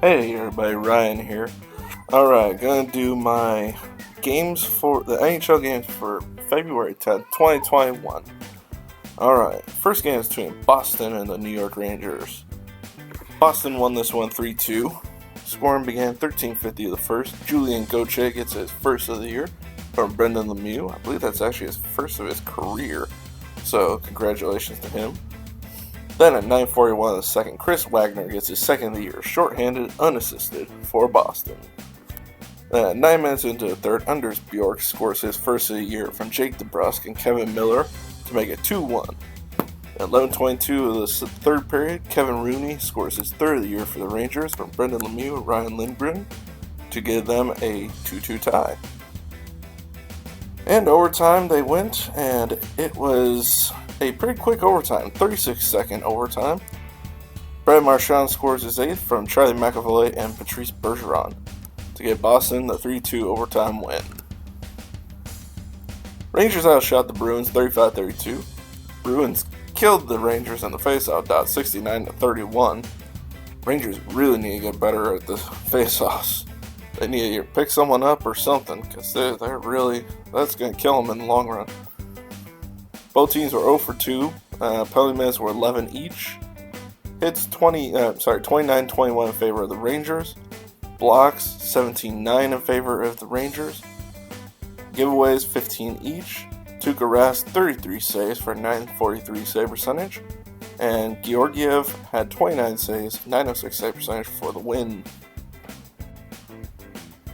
Hey everybody, Ryan here. Alright, gonna do my games for the NHL games for February 10th, 2021. Alright, first game is between Boston and the New York Rangers. Boston won this one 3-2. Scoring began 13:50 of the first. Julien Gauthier gets his first of the year from Brendan Lemieux. I believe that's actually his first of his career, so congratulations to him. Then at 9:41 of the second, Chris Wagner gets his second of the year, shorthanded, unassisted, for Boston. Then at 9 minutes into the third, Anders Bjork scores his first of the year from Jake DeBrusk and Kevin Miller to make it 2-1. At 11:22 of the third period, Kevin Rooney scores his third of the year for the Rangers from Brendan Lemieux and Ryan Lindgren to give them a 2-2 tie. And overtime they went, and it was a pretty quick overtime, 36-second overtime. Brad Marchand scores his eighth from Charlie McAvoy and Patrice Bergeron to give Boston the 3-2 overtime win. Rangers outshot the Bruins 35-32. Bruins killed the Rangers in the faceoff dot 69-31. Rangers really need to get better at the faceoffs. They need to either pick someone up or something, because they're really, that's going to kill them in the long run. Both teams were 0 for 2. Penalty minutes were 11 each. Hits 29-21 in favor of the Rangers. Blocks 17-9 in favor of the Rangers. Giveaways 15 each. Tuukka Rask 33 saves for a 943 save percentage. And Georgiev had 29 saves, 906 save percentage for the win.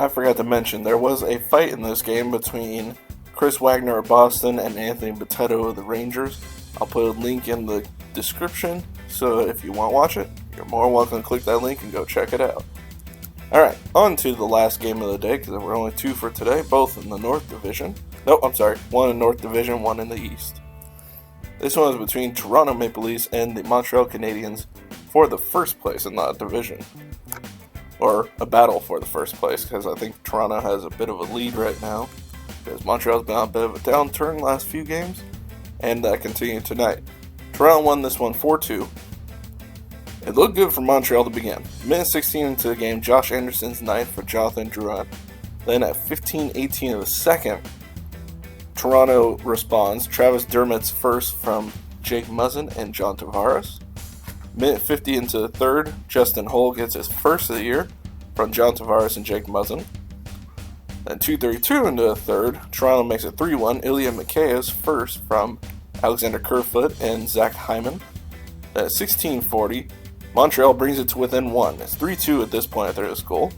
I forgot to mention, there was a fight in this game between Chris Wagner of Boston and Anthony Bitetto of the Rangers. I'll put a link in the description, so if you want to watch it, you're more welcome to click that link and go check it out. Alright, on to the last game of the day, because there were only two for today, both in the North Division. No, I'm sorry, one in North Division, one in the East. This one was between Toronto Maple Leafs and the Montreal Canadiens for the first place in that division. Or a battle for the first place, because I think Toronto has a bit of a lead right now, because Montreal's been on a bit of a downturn last few games, and that continued tonight. Toronto won this one 4-2. It looked good for Montreal to begin. Minute 16 into the game, Josh Anderson's ninth for Jonathan Drouin. Then at 15:18 of the second, Toronto responds. Travis Dermott's first from Jake Muzzin and John Tavares. Minute 50 into the third, Justin Holl gets his first of the year from John Tavares and Jake Muzzin. Then 2:32 into the third, Toronto makes it 3-1. Ilya Mikheyev first from Alexander Kerfoot and Zach Hyman. Then at 16:40, Montreal brings it to within one. It's 3-2 at this point after this goal.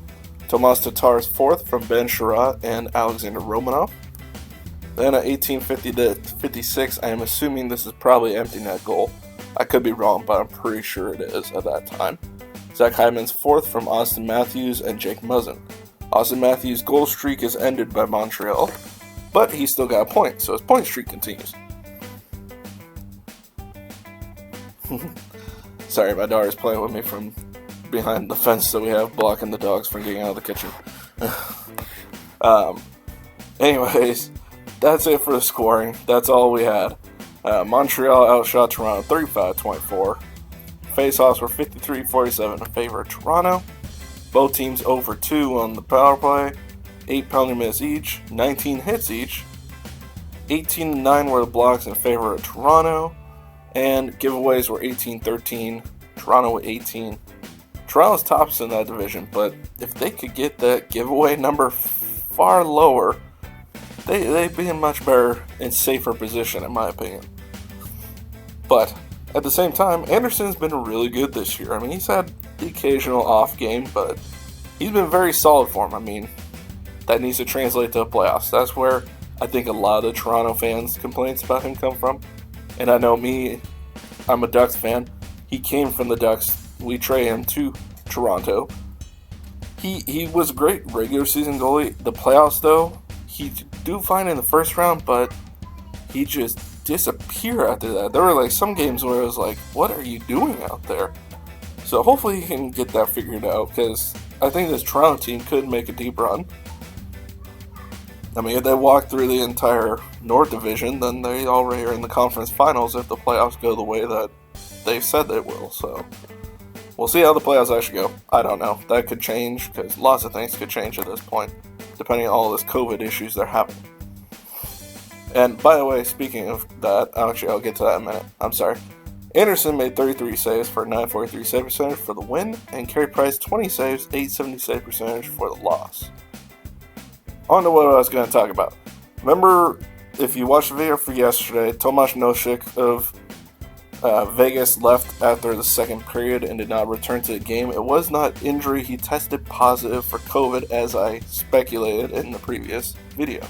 Tomas Tatar's fourth from Ben Sherratt and Alexander Romanov. Then at 18:50 to 56, I am assuming this is probably an empty net goal. I could be wrong, but I'm pretty sure it is at that time. Zach Hyman's fourth from Austin Matthews and Jake Muzzin. Austin Matthews' goal streak is ended by Montreal, but he's still got a point, so his point streak continues. Sorry, my daughter's playing with me from behind the fence that we have blocking the dogs from getting out of the kitchen. Anyways, that's it for the scoring. That's all we had. Montreal outshot Toronto 35-24. Faceoffs were 53-47 in favor of Toronto. Both teams 0 for 2 on the power play. 8 penalty minutes each, 19 hits each. 18-9 were the blocks in favor of Toronto. And giveaways were 18-13. Toronto with 18. Toronto's tops in that division, but if they could get that giveaway number far lower, they'd be in much better and safer position, in my opinion. But at the same time, Anderson's been really good this year. I mean, he's had the occasional off game, but he's been very solid for him. I mean, that needs to translate to the playoffs. That's where I think a lot of the Toronto fans' complaints about him come from. And I know me, I'm a Ducks fan. He came from the Ducks. We traded him to Toronto. He was a great regular season goalie. The playoffs, though, he do fine in the first round, but he just disappeared after that. There were like some games where it was like, what are you doing out there? So hopefully he can get that figured out, because I think this Toronto team could make a deep run. I mean, if they walk through the entire North Division, then they already are in the conference finals if the playoffs go the way that they said they will. So we'll see how the playoffs actually go. I don't know. That could change, because lots of things could change at this point, depending on all this COVID issues they're having. And by the way, speaking of that, actually I'll get to that in a minute. I'm sorry. Anderson made 33 saves for a 943 save percentage for the win, and Carey Price 20 saves, 870 save percentage for the loss. On to what I was going to talk about. Remember, if you watched the video for yesterday, Tomáš Nosek of Vegas left after the second period and did not return to the game. It was not injury. He tested positive for COVID, as I speculated in the previous video.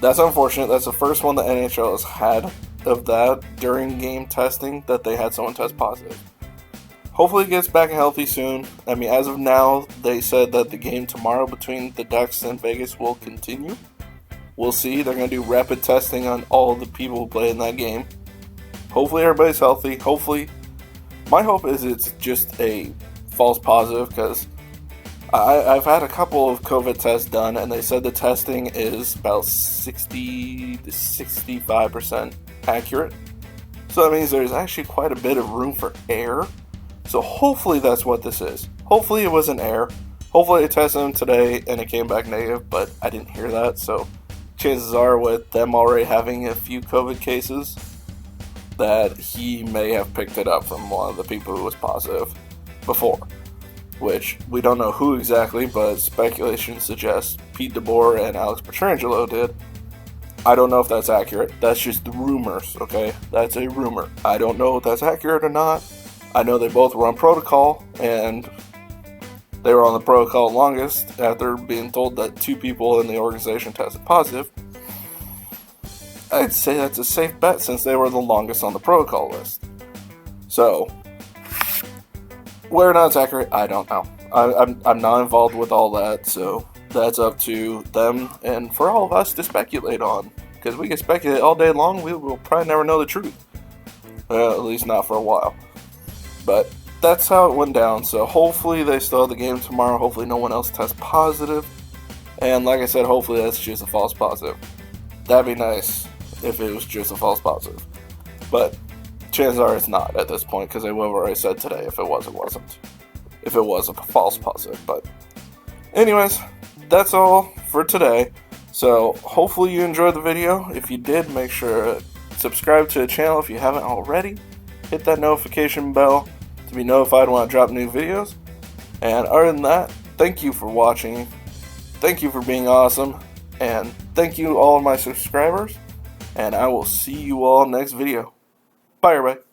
That's unfortunate. That's the first one the NHL has had of that during game testing, that they had someone test positive. Hopefully he gets back healthy soon. I mean, as of now, they said that the game tomorrow between the Ducks and Vegas will continue. We'll see. They're going to do rapid testing on all the people who play in that game. Hopefully everybody's healthy. Hopefully, my hope is it's just a false positive, because I've had a couple of COVID tests done, and they said the testing is about 60 to 65% accurate. So that means there's actually quite a bit of room for error. So hopefully that's what this is. Hopefully it was an error. Hopefully they tested him today and it came back negative, but I didn't hear that. So chances are, with them already having a few COVID cases, that he may have picked it up from one of the people who was positive before. Which we don't know who exactly, but speculation suggests Pete DeBoer and Alex Pietrangelo did. I don't know if that's accurate. That's just the rumors, okay? That's a rumor. I don't know if that's accurate or not. I know they both were on protocol, and they were on the protocol longest after being told that 2 people in the organization tested positive. I'd say that's a safe bet, since they were the longest on the protocol list. So, whether or not it's accurate, I don't know. I'm not involved with all that, so that's up to them and for all of us to speculate on. Because we can speculate all day long, we will probably never know the truth. At least not for a while. But that's how it went down, so hopefully they still have the game tomorrow. Hopefully no one else tests positive. And like I said, hopefully that's just a false positive. That'd be nice if it was just a false positive. But chances are it's not at this point, because they would have already said today if it was, it wasn't. If it was a false positive. But anyways, that's all for today. So hopefully you enjoyed the video. If you did, make sure to subscribe to the channel if you haven't already. Hit that notification bell to be notified when I drop new videos. And other than that, thank you for watching. Thank you for being awesome. And thank you all of my subscribers. And I will see you all next video. Bye everybody.